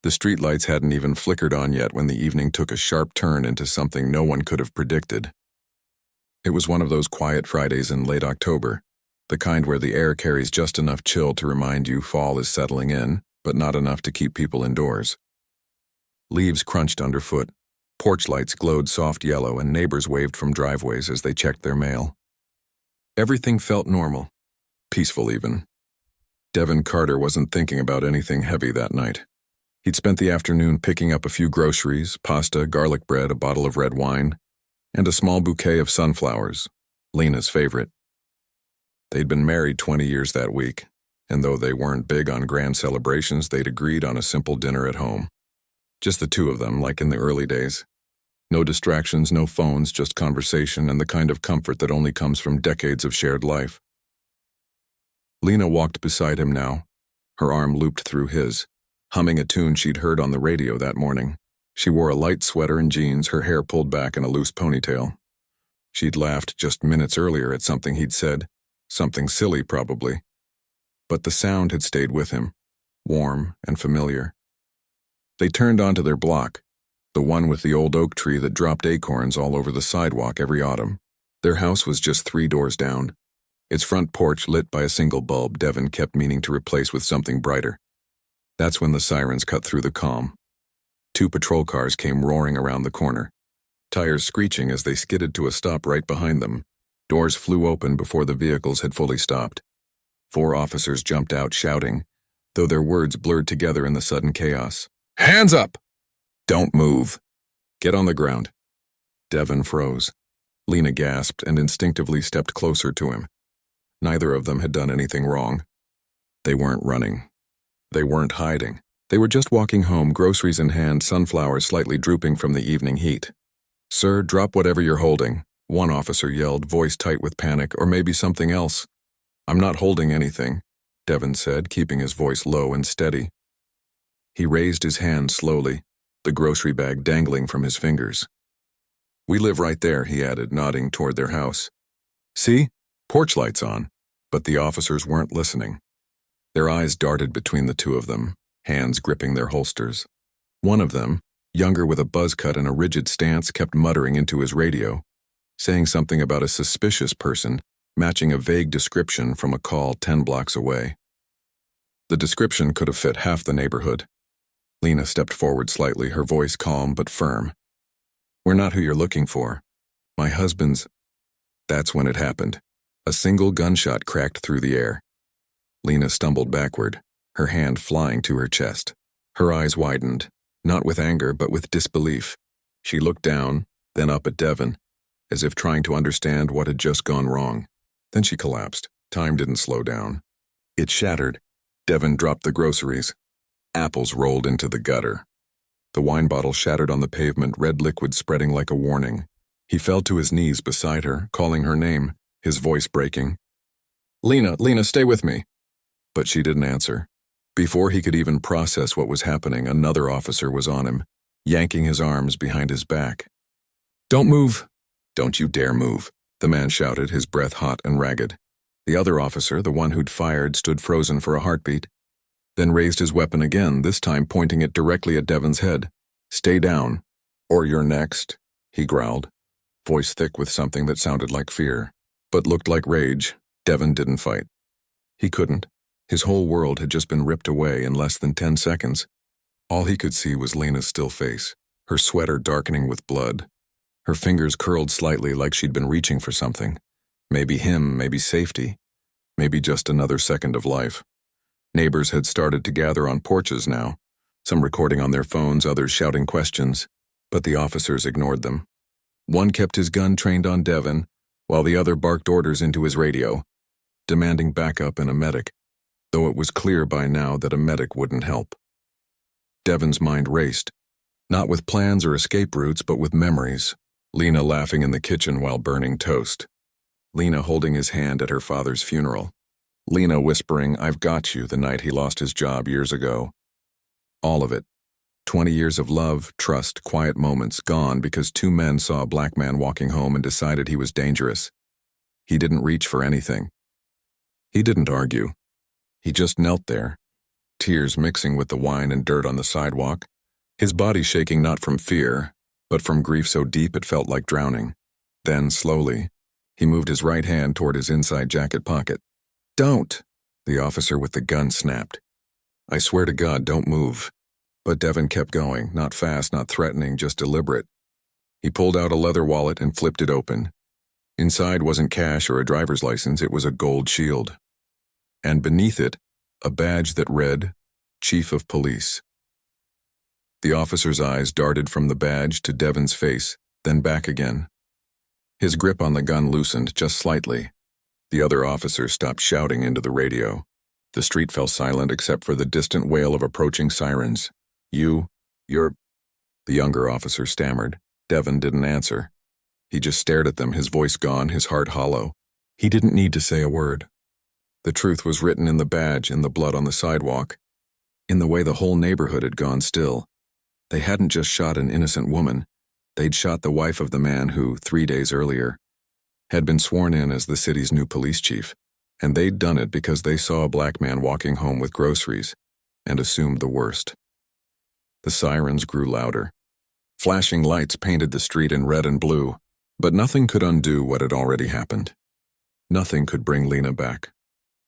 The streetlights hadn't even flickered on yet when the evening took a sharp turn into something no one could have predicted. It was one of those quiet Fridays in late October, the kind where the air carries just enough chill to remind you fall is settling in, but not enough to keep people indoors. Leaves crunched underfoot, porch lights glowed soft yellow, and neighbors waved from driveways as they checked their mail. Everything felt normal, peaceful even. Devin Carter wasn't thinking about anything heavy that night. He'd spent the afternoon picking up a few groceries, pasta, garlic bread, a bottle of red wine, and a small bouquet of sunflowers, Lena's favorite. They'd been married 20 years that week, and though they weren't big on grand celebrations, they'd agreed on a simple dinner at home. Just the two of them, like in the early days. No distractions, no phones, just conversation and the kind of comfort that only comes from decades of shared life. Lena walked beside him now, her arm looped through his, humming a tune she'd heard on the radio that morning. She wore a light sweater and jeans, her hair pulled back in a loose ponytail. She'd laughed just minutes earlier at something he'd said, something silly probably. But the sound had stayed with him, warm and familiar. They turned onto their block, the one with the old oak tree that dropped acorns all over the sidewalk every autumn. Their house was just 3 doors down, its front porch lit by a single bulb Devin kept meaning to replace with something brighter. That's when the sirens cut through the calm. 2 patrol cars came roaring around the corner, tires screeching as they skidded to a stop right behind them. Doors flew open before the vehicles had fully stopped. 4 officers jumped out shouting, though their words blurred together in the sudden chaos. "Hands up! Don't move. Get on the ground." Devin froze. Lena gasped and instinctively stepped closer to him. Neither of them had done anything wrong. They weren't running. They weren't hiding. They were just walking home, groceries in hand, sunflowers slightly drooping from the evening heat. "Sir, drop whatever you're holding," one officer yelled, voice tight with panic, "or maybe something else." "I'm not holding anything," Devin said, keeping his voice low and steady. He raised his hand slowly, the grocery bag dangling from his fingers. "We live right there," he added, nodding toward their house. "See? Porch lights on." But the officers weren't listening. Their eyes darted between the two of them, hands gripping their holsters. One of them, younger with a buzz cut and a rigid stance, kept muttering into his radio, saying something about a suspicious person, matching a vague description from a call 10 blocks away. The description could have fit half the neighborhood. Lena stepped forward slightly, her voice calm but firm. "We're not who you're looking for. My husband's—" That's when it happened. A single gunshot cracked through the air. Lena stumbled backward, her hand flying to her chest. Her eyes widened, not with anger but with disbelief. She looked down, then up at Devin, as if trying to understand what had just gone wrong. Then she collapsed. Time didn't slow down. It shattered. Devin dropped the groceries. Apples rolled into the gutter. The wine bottle shattered on the pavement, red liquid spreading like a warning. He fell to his knees beside her, calling her name, his voice breaking. Lena, stay with me." But she didn't answer. Before he could even process what was happening, another officer was on him, yanking his arms behind his back. "Don't move." "Don't you dare move," the man shouted, his breath hot and ragged. The other officer, the one who'd fired, stood frozen for a heartbeat, then raised his weapon again, this time pointing it directly at Devin's head. "Stay down, or you're next," he growled, voice thick with something that sounded like fear, but looked like rage. Devin didn't fight. He couldn't. His whole world had just been ripped away in less than 10 seconds. All he could see was Lena's still face, her sweater darkening with blood. Her fingers curled slightly like she'd been reaching for something. Maybe him, maybe safety, maybe just another second of life. Neighbors had started to gather on porches now, some recording on their phones, others shouting questions, but the officers ignored them. One kept his gun trained on Devin, while the other barked orders into his radio, demanding backup and a medic, though it was clear by now that a medic wouldn't help. Devin's mind raced, not with plans or escape routes, but with memories. Lena laughing in the kitchen while burning toast. Lena holding his hand at her father's funeral. Lena whispering, "I've got you," the night he lost his job years ago. All of it. 20 years of love, trust, quiet moments gone because 2 men saw a black man walking home and decided he was dangerous. He didn't reach for anything. He didn't argue. He just knelt there, tears mixing with the wine and dirt on the sidewalk, his body shaking not from fear, but from grief so deep it felt like drowning. Then, slowly, he moved his right hand toward his inside jacket pocket. "Don't!" the officer with the gun snapped. "I swear to God, don't move." But Devin kept going, not fast, not threatening, just deliberate. He pulled out a leather wallet and flipped it open. Inside wasn't cash or a driver's license, it was a gold shield. And beneath it, a badge that read, Chief of Police. The officer's eyes darted from the badge to Devin's face, then back again. His grip on the gun loosened just slightly. The other officer stopped shouting into the radio. The street fell silent except for the distant wail of approaching sirens. You're... The younger officer stammered. Devin didn't answer. He just stared at them, his voice gone, his heart hollow. He didn't need to say a word. The truth was written in the badge, in the blood on the sidewalk, in the way the whole neighborhood had gone still. They hadn't just shot an innocent woman. They'd shot the wife of the man who, 3 days earlier, had been sworn in as the city's new police chief, and they'd done it because they saw a black man walking home with groceries and assumed the worst. The sirens grew louder. Flashing lights painted the street in red and blue, but nothing could undo what had already happened. Nothing could bring Lena back.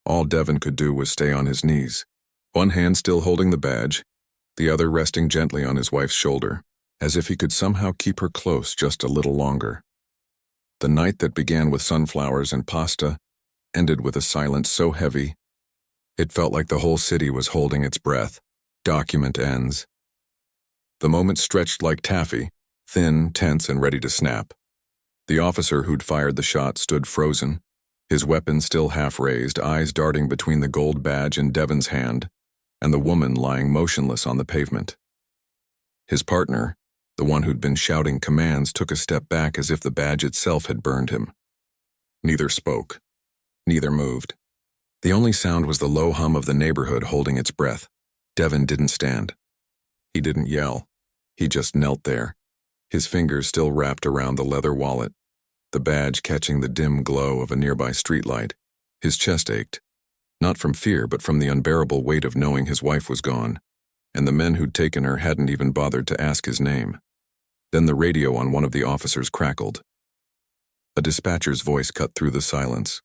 All Devin could do was stay on his knees, one hand still holding the badge, the other resting gently on his wife's shoulder, as if he could somehow keep her close just a little longer. The night that began with sunflowers and pasta ended with a silence so heavy, it felt like the whole city was holding its breath. Document ends. The moment stretched like taffy, thin, tense, and ready to snap. The officer who'd fired the shot stood frozen, his weapon still half raised, eyes darting between the gold badge in Devin's hand and the woman lying motionless on the pavement. His partner, the one who'd been shouting commands, took a step back as if the badge itself had burned him. Neither spoke. Neither moved. The only sound was the low hum of the neighborhood holding its breath. Devin didn't stand. He didn't yell. He just knelt there, his fingers still wrapped around the leather wallet, the badge catching the dim glow of a nearby streetlight. His chest ached, not from fear but from the unbearable weight of knowing his wife was gone, and the men who'd taken her hadn't even bothered to ask his name. Then the radio on one of the officers crackled. A dispatcher's voice cut through the silence.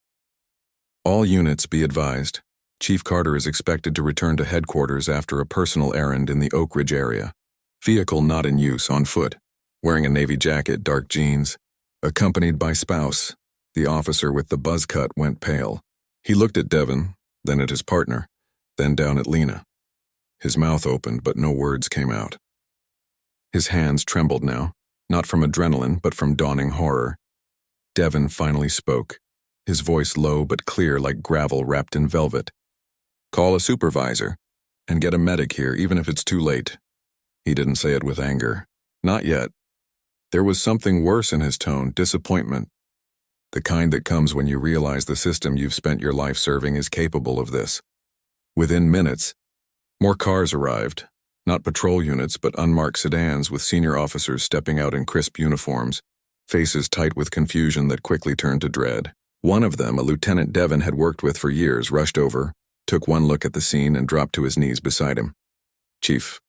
"All units be advised. Chief Carter is expected to return to headquarters after a personal errand in the Oak Ridge area. Vehicle not in use, on foot, wearing a navy jacket, dark jeans, accompanied by spouse." The officer with the buzz cut went pale. He looked at Devin, then at his partner, then down at Lena. His mouth opened, but no words came out. His hands trembled now, not from adrenaline, but from dawning horror. Devin finally spoke, his voice low but clear like gravel wrapped in velvet. "Call a supervisor, and get a medic here, even if it's too late." He didn't say it with anger. Not yet. There was something worse in his tone, disappointment. The kind that comes when you realize the system you've spent your life serving is capable of this. Within minutes, more cars arrived, not patrol units but unmarked sedans with senior officers stepping out in crisp uniforms, faces tight with confusion that quickly turned to dread. One of them, a Lieutenant Devin had worked with for years, rushed over, took one look at the scene and dropped to his knees beside him. "Chief."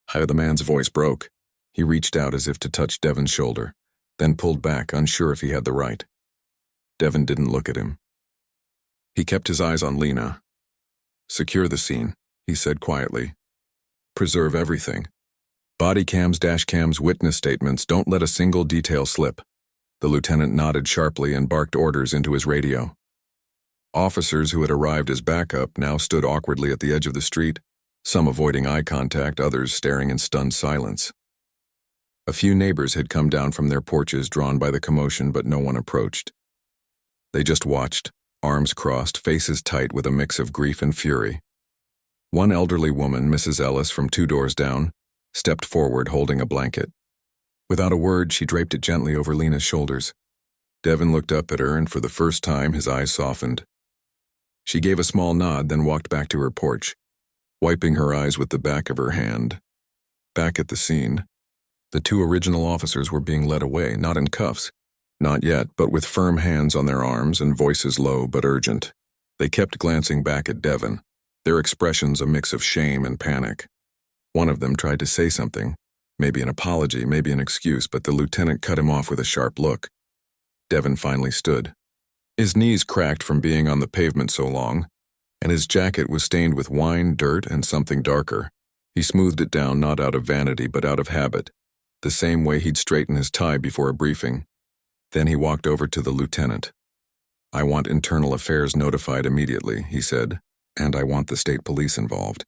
How the man's voice broke. He reached out as if to touch Devin's shoulder, then pulled back, unsure if he had the right. Devin didn't look at him. He kept his eyes on Lena. "Secure the scene," he said quietly. "Preserve everything. Body cams, dash cams, witness statements, don't let a single detail slip." The lieutenant nodded sharply and barked orders into his radio. Officers who had arrived as backup now stood awkwardly at the edge of the street, some avoiding eye contact, others staring in stunned silence. A few neighbors had come down from their porches drawn by the commotion, but no one approached. They just watched, arms crossed, faces tight with a mix of grief and fury. One elderly woman, Mrs. Ellis from 2 doors down, stepped forward holding a blanket. Without a word, she draped it gently over Lena's shoulders. Devin looked up at her, and for the first time his eyes softened. She gave a small nod, then walked back to her porch, wiping her eyes with the back of her hand. Back at the scene, the 2 original officers were being led away, not in cuffs. Not yet, but with firm hands on their arms and voices low but urgent. They kept glancing back at Devin, their expressions a mix of shame and panic. One of them tried to say something, maybe an apology, maybe an excuse, but the lieutenant cut him off with a sharp look. Devin finally stood. His knees cracked from being on the pavement so long, and his jacket was stained with wine, dirt, and something darker. He smoothed it down not out of vanity but out of habit, the same way he'd straighten his tie before a briefing. Then he walked over to the lieutenant. "I want internal affairs notified immediately," he said, "and I want the state police involved.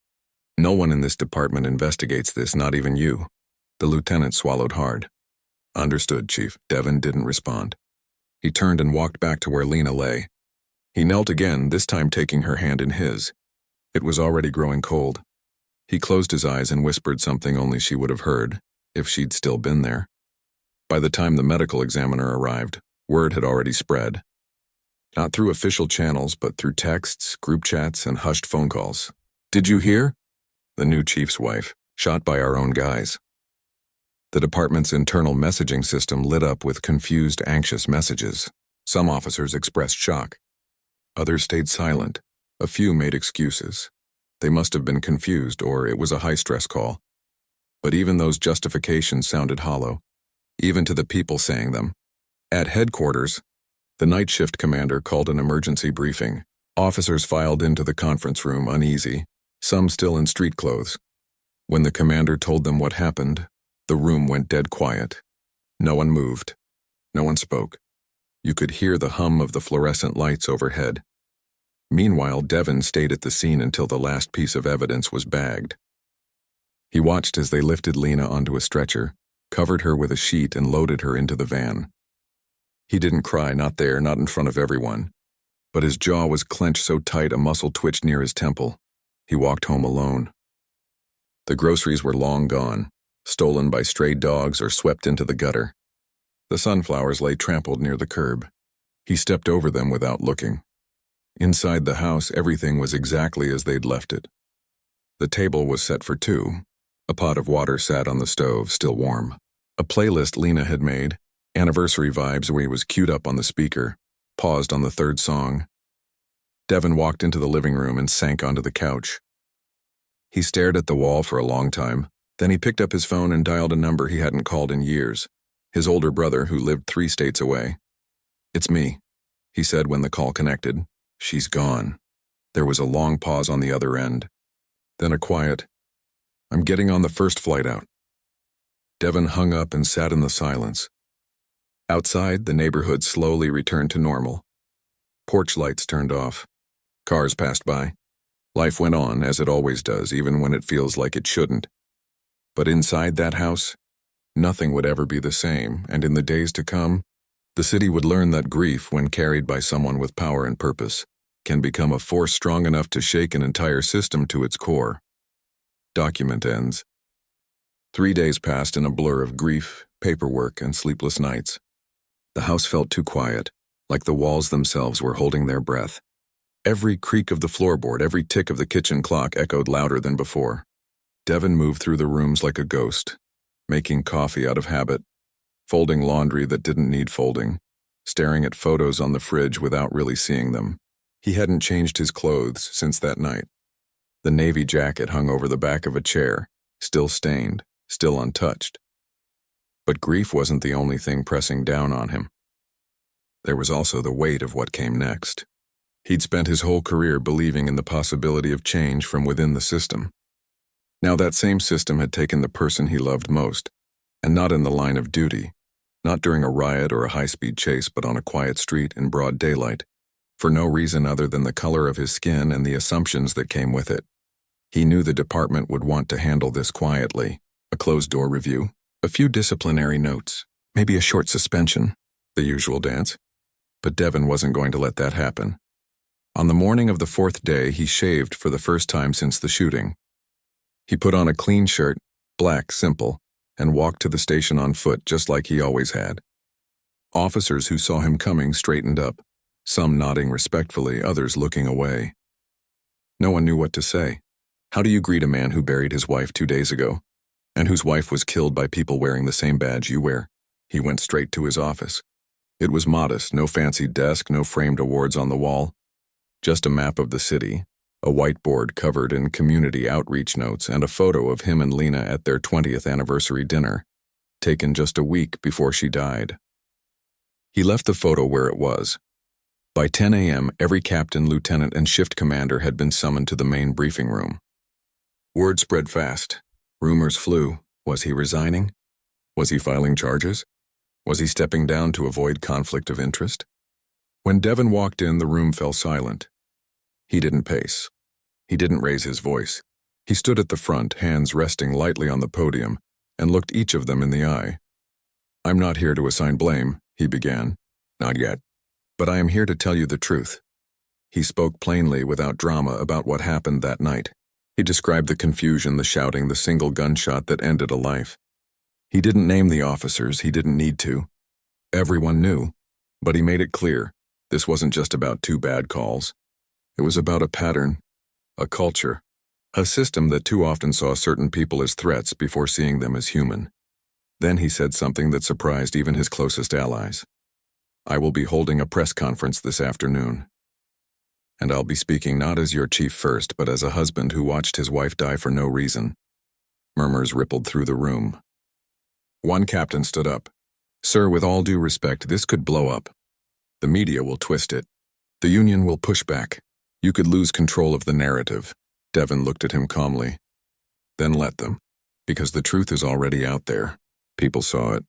No one in this department investigates this, not even you." The lieutenant swallowed hard. "Understood, Chief." Devin didn't respond. He turned and walked back to where Lena lay. He knelt again, this time taking her hand in his. It was already growing cold. He closed his eyes and whispered something only she would have heard, if she'd still been there. By the time the medical examiner arrived, word had already spread. Not through official channels, but through texts, group chats, and hushed phone calls. "Did you hear? The new chief's wife, shot by our own guys." The department's internal messaging system lit up with confused, anxious messages. Some officers expressed shock. Others stayed silent. A few made excuses. They must have been confused, or it was a high-stress call. But even those justifications sounded hollow, even to the people saying them. At headquarters, the night shift commander called an emergency briefing. Officers filed into the conference room uneasy, some still in street clothes. When the commander told them what happened, the room went dead quiet. No one moved. No one spoke. You could hear the hum of the fluorescent lights overhead. Meanwhile, Devin stayed at the scene until the last piece of evidence was bagged. He watched as they lifted Lena onto a stretcher, covered her with a sheet, and loaded her into the van. He didn't cry, not there, not in front of everyone. But his jaw was clenched so tight a muscle twitched near his temple. He walked home alone. The groceries were long gone, stolen by stray dogs or swept into the gutter. The sunflowers lay trampled near the curb. He stepped over them without looking. Inside the house, everything was exactly as they'd left it. The table was set for two. A pot of water sat on the stove, still warm. A playlist Lena had made, anniversary vibes, where he was queued up on the speaker, paused on the third song. Devin walked into the living room and sank onto the couch. He stared at the wall for a long time. Then he picked up his phone and dialed a number he hadn't called in years, his older brother who lived 3 states away. "It's me," he said when the call connected. "She's gone." There was a long pause on the other end. Then a quiet, "I'm getting on the first flight out." Devin hung up and sat in the silence. Outside, the neighborhood slowly returned to normal. Porch lights turned off. Cars passed by. Life went on, as it always does, even when it feels like it shouldn't. But inside that house, nothing would ever be the same, and in the days to come, the city would learn that grief, when carried by someone with power and purpose, can become a force strong enough to shake an entire system to its core. Document ends. 3 days passed in a blur of grief, paperwork, and sleepless nights. The house felt too quiet, like the walls themselves were holding their breath. Every creak of the floorboard, every tick of the kitchen clock echoed louder than before. Devin moved through the rooms like a ghost, making coffee out of habit, folding laundry that didn't need folding, staring at photos on the fridge without really seeing them. He hadn't changed his clothes since that night. The navy jacket hung over the back of a chair, still stained, still untouched. But grief wasn't the only thing pressing down on him. There was also the weight of what came next. He'd spent his whole career believing in the possibility of change from within the system. Now that same system had taken the person he loved most, and not in the line of duty, not during a riot or a high-speed chase, but on a quiet street in broad daylight, for no reason other than the color of his skin and the assumptions that came with it. He knew the department would want to handle this quietly, a closed-door review, a few disciplinary notes, maybe a short suspension, the usual dance. But Devin wasn't going to let that happen. On the morning of the 4th day, he shaved for the first time since the shooting. He put on a clean shirt, black, simple, and walked to the station on foot just like he always had. Officers who saw him coming straightened up, some nodding respectfully, others looking away. No one knew what to say. How do you greet a man who buried his wife 2 days ago, and whose wife was killed by people wearing the same badge you wear? He went straight to his office. It was modest, no fancy desk, no framed awards on the wall. Just a map of the city, a whiteboard covered in community outreach notes, and a photo of him and Lena at their 20th anniversary dinner, taken just a week before she died. He left the photo where it was. By 10 a.m., every captain, lieutenant, and shift commander had been summoned to the main briefing room. Word spread fast. Rumors flew. Was he resigning? Was he filing charges? Was he stepping down to avoid conflict of interest? When Devon walked in, the room fell silent. He didn't pace. He didn't raise his voice. He stood at the front, hands resting lightly on the podium, and looked each of them in the eye. "I'm not here to assign blame," he began. "Not yet. But I am here to tell you the truth." He spoke plainly, without drama, about what happened that night. He described the confusion, the shouting, the single gunshot that ended a life. He didn't name the officers. He didn't need to. Everyone knew. But he made it clear, this wasn't just about two bad calls. It was about a pattern, a culture, a system that too often saw certain people as threats before seeing them as human. Then he said something that surprised even his closest allies. "I will be holding a press conference this afternoon. And I'll be speaking not as your chief first, but as a husband who watched his wife die for no reason." Murmurs rippled through the room. One captain stood up. "Sir, with all due respect, this could blow up. The media will twist it. The union will push back. You could lose control of the narrative." Devon looked at him calmly. "Then let them. Because the truth is already out there. People saw it.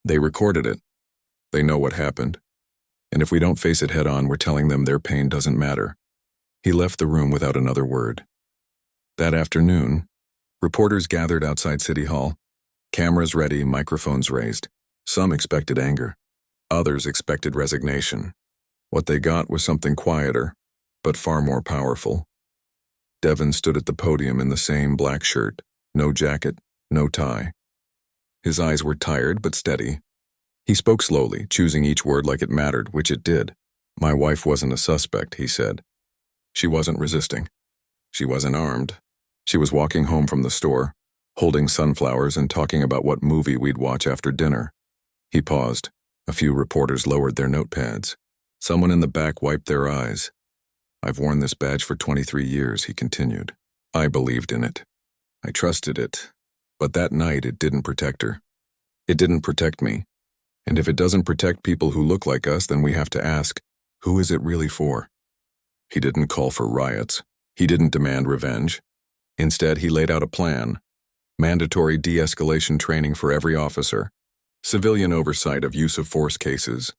They recorded it. They know what happened. And if we don't face it head on, we're telling them their pain doesn't matter." He left the room without another word. That afternoon, reporters gathered outside City Hall. Cameras ready, microphones raised. Some expected anger. Others expected resignation. What they got was something quieter, but far more powerful. Devon stood at the podium in the same black shirt, no jacket, no tie. His eyes were tired but steady. He spoke slowly, choosing each word like it mattered, which it did. "My wife wasn't a suspect," he said. "She wasn't resisting. She wasn't armed. She was walking home from the store, holding sunflowers and talking about what movie we'd watch after dinner." He paused. A few reporters lowered their notepads. Someone in the back wiped their eyes. "I've worn this badge for 23 years, he continued. "I believed in it. I trusted it. But that night it didn't protect her. It didn't protect me. And if it doesn't protect people who look like us, then we have to ask, who is it really for?" He didn't call for riots. He didn't demand revenge. Instead, he laid out a plan. Mandatory de-escalation training for every officer, civilian oversight of use of force cases,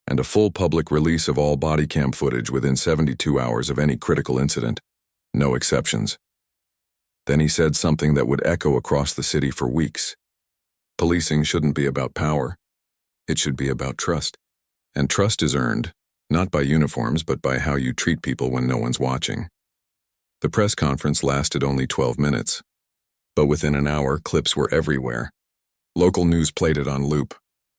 and a full public release of all body cam footage within 72 hours of any critical incident. No exceptions. Then he said something that would echo across the city for weeks. Policing shouldn't be about power. It should be about trust. And trust is earned, not by uniforms, but by how you treat people when no one's watching. The press conference lasted only 12 minutes. But within an hour, clips were everywhere. Local news played it on loop.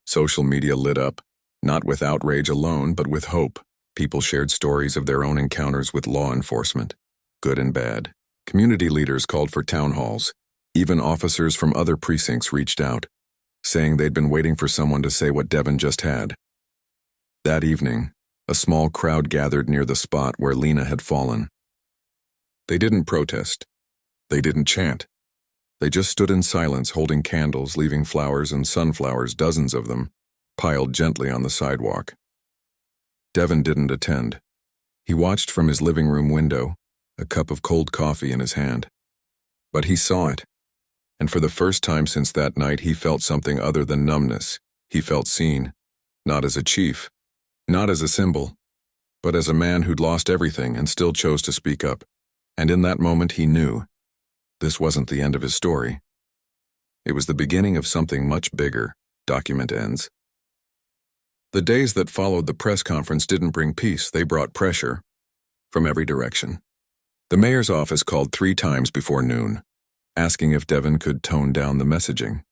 Social media lit up, not with outrage alone, but with hope. People shared stories of their own encounters with law enforcement, good and bad. Community leaders called for town halls. Even officers from other precincts reached out, saying they'd been waiting for someone to say what Devon just had. That evening, a small crowd gathered near the spot where Lena had fallen. They didn't protest. They didn't chant. They just stood in silence, holding candles, leaving flowers and sunflowers, dozens of them, piled gently on the sidewalk. Devon didn't attend. He watched from his living room window, a cup of cold coffee in his hand. But he saw it. And for the first time since that night, he felt something other than numbness. He felt seen, not as a chief, not as a symbol, but as a man who'd lost everything and still chose to speak up. And in that moment he knew this wasn't the end of his story. It was the beginning of something much bigger. Document ends. The days that followed the press conference didn't bring peace, they brought pressure. From every direction. The mayor's office called 3 times before noon, asking if Devon could tone down the messaging.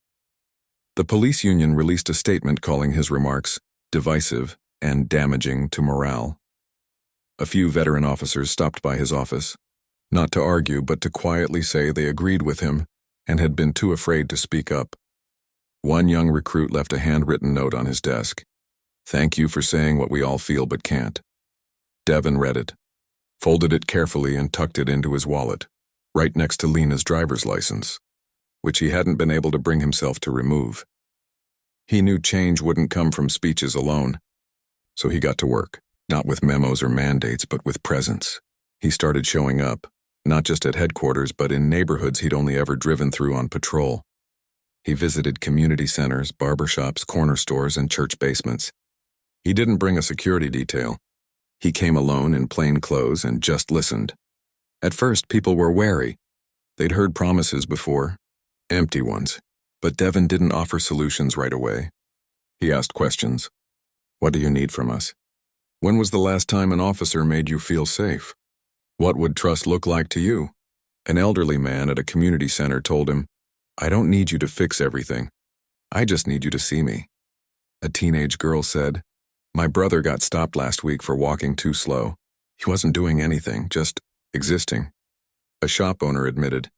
The police union released a statement calling his remarks divisive and damaging to morale. A few veteran officers stopped by his office, not to argue but to quietly say they agreed with him and had been too afraid to speak up. One young recruit left a handwritten note on his desk. "Thank you for saying what we all feel but can't." Devon read it. folded it carefully and tucked it into his wallet, right next to Lena's driver's license, which he hadn't been able to bring himself to remove. He knew change wouldn't come from speeches alone, so he got to work, not with memos or mandates, but with presence. He started showing up, not just at headquarters, but in neighborhoods he'd only ever driven through on patrol. He visited community centers, barbershops, corner stores, and church basements. He didn't bring a security detail. He came alone in plain clothes and just listened. At first, people were wary. They'd heard promises before, empty ones, but Devin didn't offer solutions right away. He asked questions. What do you need from us? When was the last time an officer made you feel safe? What would trust look like to you? An elderly man at a community center told him, I don't need you to fix everything. I just need you to see me. A teenage girl said, my brother got stopped last week for walking too slow. He wasn't doing anything, just existing. A shop owner admitted,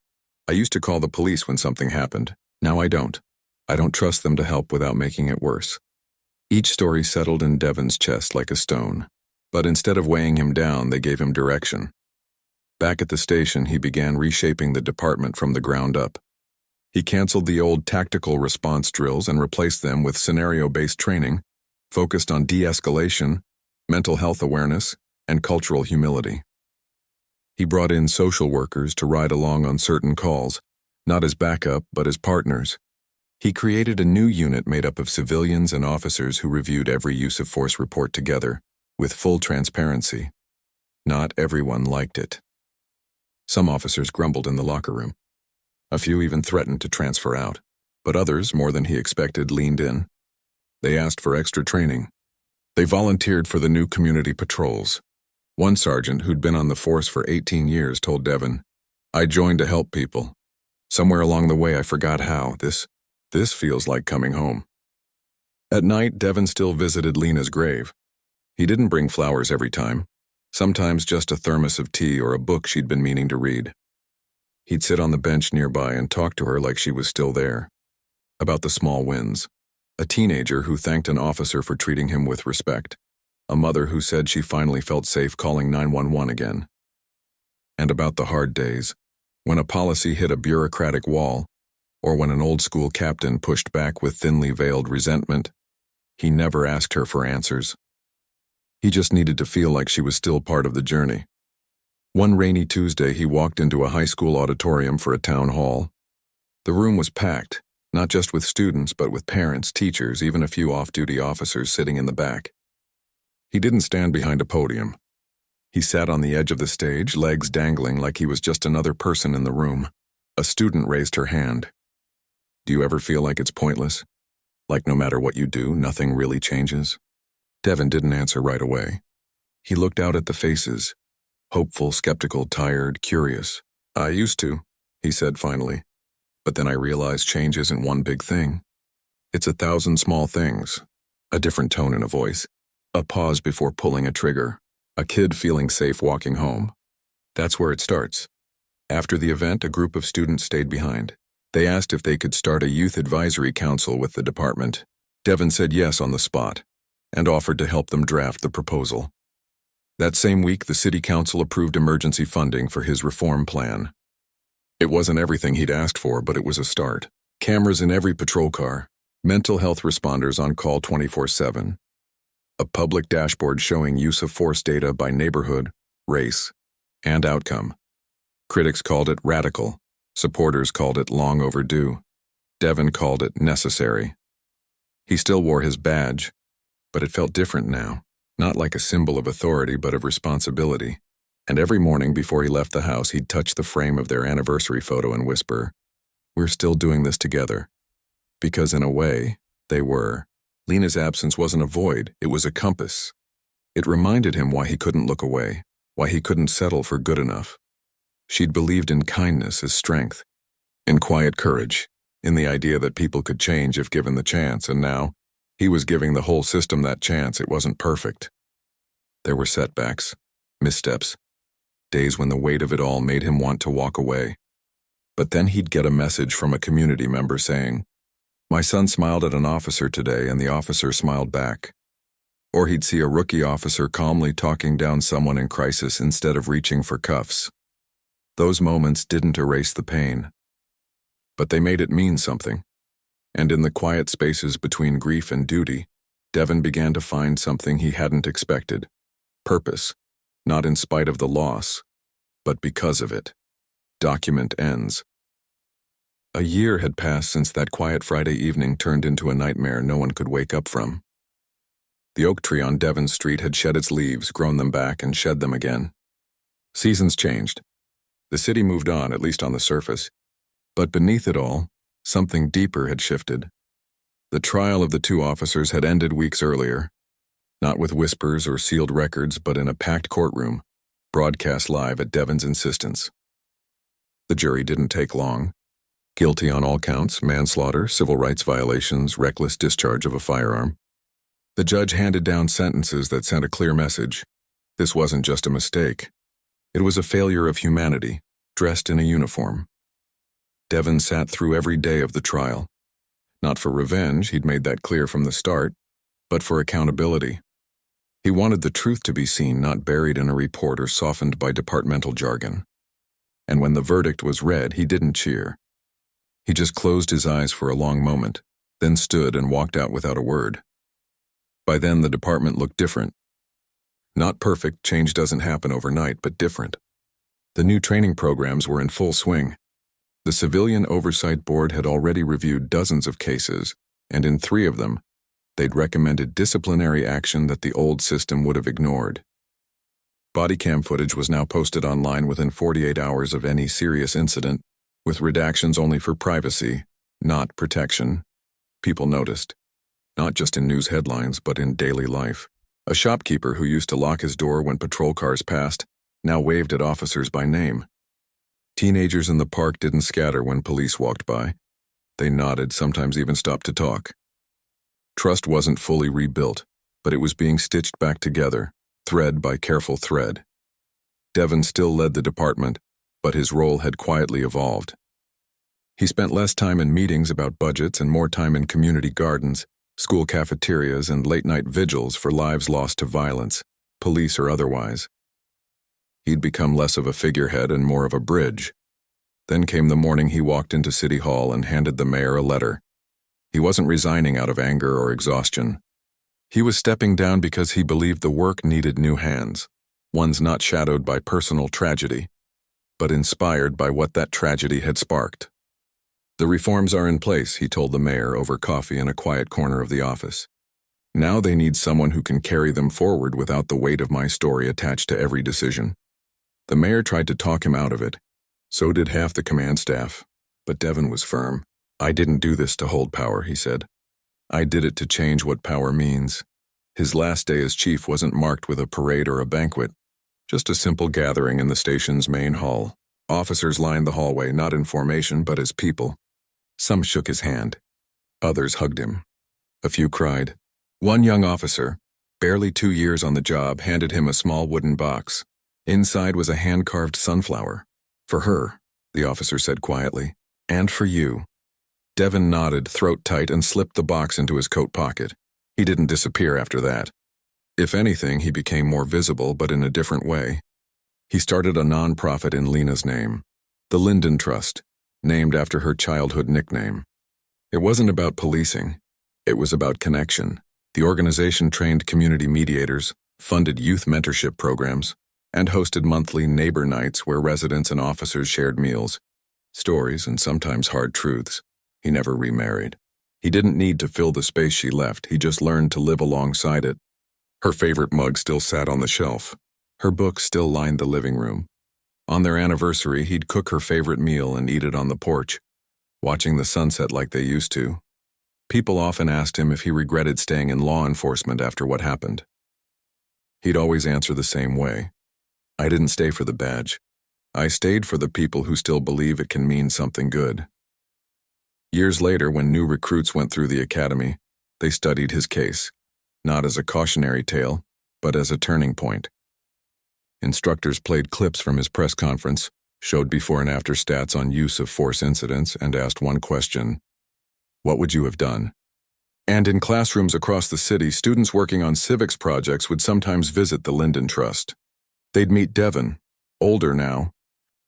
I used to call the police when something happened. Now I don't. I don't trust them to help without making it worse. Each story settled in Devin's chest like a stone, but instead of weighing him down, they gave him direction. Back at the station, he began reshaping the department from the ground up. He canceled the old tactical response drills and replaced them with scenario-based training, focused on de-escalation, mental health awareness, and cultural humility. He brought in social workers to ride along on certain calls, not as backup, but as partners. He created a new unit made up of civilians and officers who reviewed every use of force report together, with full transparency. Not everyone liked it. Some officers grumbled in the locker room. A few even threatened to transfer out, but others, more than he expected, leaned in. They asked for extra training. They volunteered for the new community patrols. One sergeant who'd been on the force for 18 years told Devin, I joined to help people. Somewhere along the way I forgot how. This feels like coming home. At night, Devin still visited Lena's grave. He didn't bring flowers every time, sometimes just a thermos of tea or a book she'd been meaning to read. He'd sit on the bench nearby and talk to her like she was still there. About the small wins. A teenager who thanked an officer for treating him with respect. A mother who said she finally felt safe calling 911 again. And about the hard days, when a policy hit a bureaucratic wall, or when an old-school captain pushed back with thinly veiled resentment. He never asked her for answers. He just needed to feel like she was still part of the journey. One rainy Tuesday, he walked into a high school auditorium for a town hall. The room was packed, not just with students, but with parents, teachers, even a few off-duty officers sitting in the back. He didn't stand behind a podium. He sat on the edge of the stage, legs dangling like he was just another person in the room. A student raised her hand. Do you ever feel like it's pointless? Like no matter what you do, nothing really changes? Devin didn't answer right away. He looked out at the faces, hopeful, skeptical, tired, curious. I used to, he said finally. But then I realized change isn't one big thing. It's 1,000 small things. A different tone in a voice. A pause before pulling a trigger. A kid feeling safe walking home. That's where it starts. After the event, a group of students stayed behind. They asked if they could start a youth advisory council with the department. Devin said yes on the spot, and offered to help them draft the proposal. That same week, the city council approved emergency funding for his reform plan. It wasn't everything he'd asked for, but it was a start. Cameras in every patrol car, mental health responders on call 24/7, a public dashboard showing use of force data by neighborhood, race, and outcome. Critics called it radical. Supporters called it long overdue. Devin called it necessary. He still wore his badge, but it felt different now, not like a symbol of authority but of responsibility. And every morning before he left the house, he'd touch the frame of their anniversary photo and whisper, we're still doing this together. Because in a way, they were. Lena's absence wasn't a void, it was a compass. It reminded him why he couldn't look away, why he couldn't settle for good enough. She'd believed in kindness as strength, in quiet courage, in the idea that people could change if given the chance, and now, he was giving the whole system that chance. It wasn't perfect. There were setbacks, missteps, days when the weight of it all made him want to walk away. But then he'd get a message from a community member saying, my son smiled at an officer today, and the officer smiled back. Or he'd see a rookie officer calmly talking down someone in crisis instead of reaching for cuffs. Those moments didn't erase the pain, but they made it mean something. And in the quiet spaces between grief and duty, Devon began to find something he hadn't expected. Purpose, not in spite of the loss, but because of it. Document ends. A year had passed since that quiet Friday evening turned into a nightmare no one could wake up from. The oak tree on Devon Street had shed its leaves, grown them back, and shed them again. Seasons changed. The city moved on, at least on the surface. But beneath it all, something deeper had shifted. The trial of the two officers had ended weeks earlier, not with whispers or sealed records, but in a packed courtroom, broadcast live at Devon's insistence. The jury didn't take long. Guilty on all counts: manslaughter, civil rights violations, reckless discharge of a firearm. The judge handed down sentences that sent a clear message. This wasn't just a mistake. It was a failure of humanity, dressed in a uniform. Devon sat through every day of the trial. Not for revenge, he'd made that clear from the start, but for accountability. He wanted the truth to be seen, not buried in a report or softened by departmental jargon. And when the verdict was read, he didn't cheer. He just closed his eyes for a long moment, then stood and walked out without a word. By then, the department looked different. Not perfect, change doesn't happen overnight, but different. The new training programs were in full swing. The Civilian Oversight Board had already reviewed dozens of cases, and in 3 of them, they'd recommended disciplinary action that the old system would have ignored. Body cam footage was now posted online within 48 hours of any serious incident, with redactions only for privacy, not protection. People noticed, not just in news headlines, but in daily life. A shopkeeper who used to lock his door when patrol cars passed now waved at officers by name. Teenagers in the park didn't scatter when police walked by. They nodded, sometimes even stopped to talk. Trust wasn't fully rebuilt, but it was being stitched back together, thread by careful thread. Devon still led the department, but his role had quietly evolved. He spent less time in meetings about budgets and more time in community gardens, school cafeterias, and late-night vigils for lives lost to violence, police or otherwise. He'd become less of a figurehead and more of a bridge. Then came the morning he walked into City Hall and handed the mayor a letter. He wasn't resigning out of anger or exhaustion. He was stepping down because he believed the work needed new hands, ones not shadowed by personal tragedy, but inspired by what that tragedy had sparked. The reforms are in place, he told the mayor over coffee in a quiet corner of the office. Now they need someone who can carry them forward without the weight of my story attached to every decision. The mayor tried to talk him out of it. So did half the command staff. But Devon was firm. I didn't do this to hold power, he said. I did it to change what power means. His last day as chief wasn't marked with a parade or a banquet, just a simple gathering in the station's main hall. Officers lined the hallway, not in formation, but as people. Some shook his hand. Others hugged him. A few cried. One young officer, barely 2 years on the job, handed him a small wooden box. Inside was a hand-carved sunflower. For her, the officer said quietly, and for you. Devon nodded, throat tight, and slipped the box into his coat pocket. He didn't disappear after that. If anything, he became more visible, but in a different way. He started a non-profit in Lena's name, the Linden Trust, named after her childhood nickname. It wasn't about policing. It was about connection. The organization trained community mediators, funded youth mentorship programs, and hosted monthly neighbor nights where residents and officers shared meals, stories, and sometimes hard truths. He never remarried. He didn't need to fill the space she left, he just learned to live alongside it. Her favorite mug still sat on the shelf. Her books still lined the living room. On their anniversary, he'd cook her favorite meal and eat it on the porch, watching the sunset like they used to. People often asked him if he regretted staying in law enforcement after what happened. He'd always answer the same way. I didn't stay for the badge. I stayed for the people who still believe it can mean something good. Years later, when new recruits went through the academy, they studied his case, not as a cautionary tale, but as a turning point. Instructors played clips from his press conference, showed before and after stats on use of force incidents, and asked one question: what would you have done? And in classrooms across the city, students working on civics projects would sometimes visit the Linden Trust. They'd meet Devin, older now,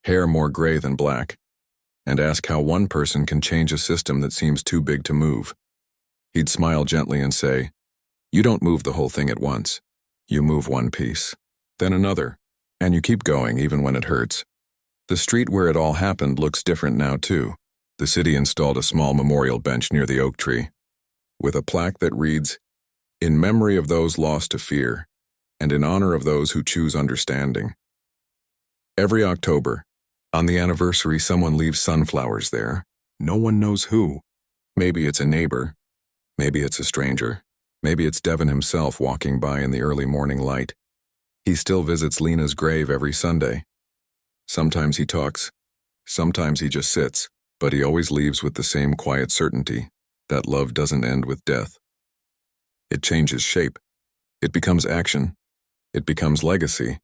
hair more gray than black, and ask how one person can change a system that seems too big to move. He'd smile gently and say, "You don't move the whole thing at once. You move one piece, then another, and you keep going even when it hurts." The street where it all happened looks different now too. The city installed a small memorial bench near the oak tree, with a plaque that reads, "In memory of those lost to fear, and in honor of those who choose understanding." Every October, on the anniversary, someone leaves sunflowers there. No one knows who. Maybe it's a neighbor. Maybe it's a stranger. Maybe it's Devin himself walking by in the early morning light. He still visits Lena's grave every Sunday. Sometimes he talks. Sometimes he just sits. But he always leaves with the same quiet certainty that love doesn't end with death. It changes shape. It becomes action. It becomes legacy.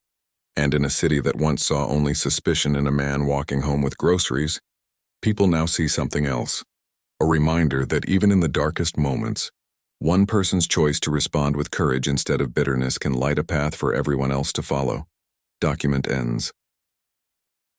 And in a city that once saw only suspicion in a man walking home with groceries, people now see something else. A reminder that even in the darkest moments, one person's choice to respond with courage instead of bitterness can light a path for everyone else to follow. Document ends.